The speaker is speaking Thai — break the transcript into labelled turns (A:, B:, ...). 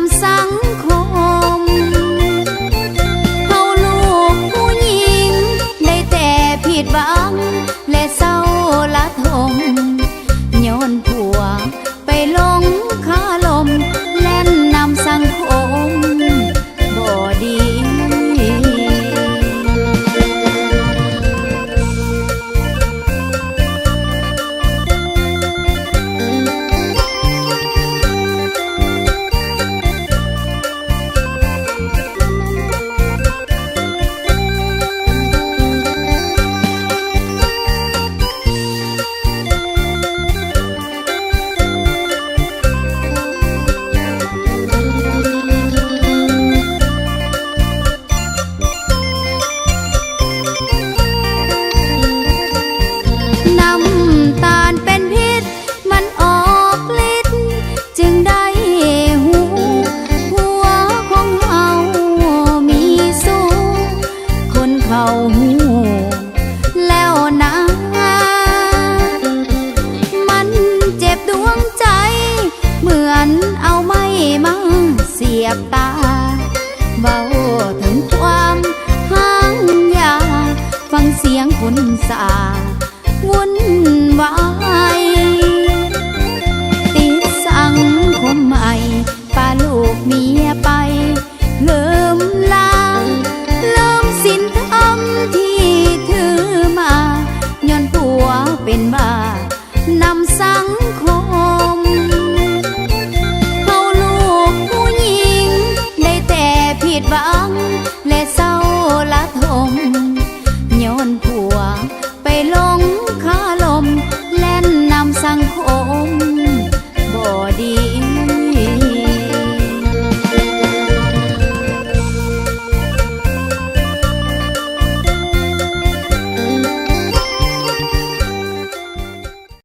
A: ำสังคมเฮาลูกผู้หญิงได้แต่ผิดหวังและเศร้าละทมย้อนผัวไปลงคาลมแล่นนำสังคมบ่ดีเขาหูแล้วนะมันเจ็บดวงใจเหมือนเอาไม้มาเสียบตาเบาถึงความห่างยาฟังเสียงคนสาวุ่นวายติดสังคมใหม่ป้าลูกเมียไปลืมลาลืมศีลธรรมที่ถือมาย้อนผัวเป็นบ้านำสังคม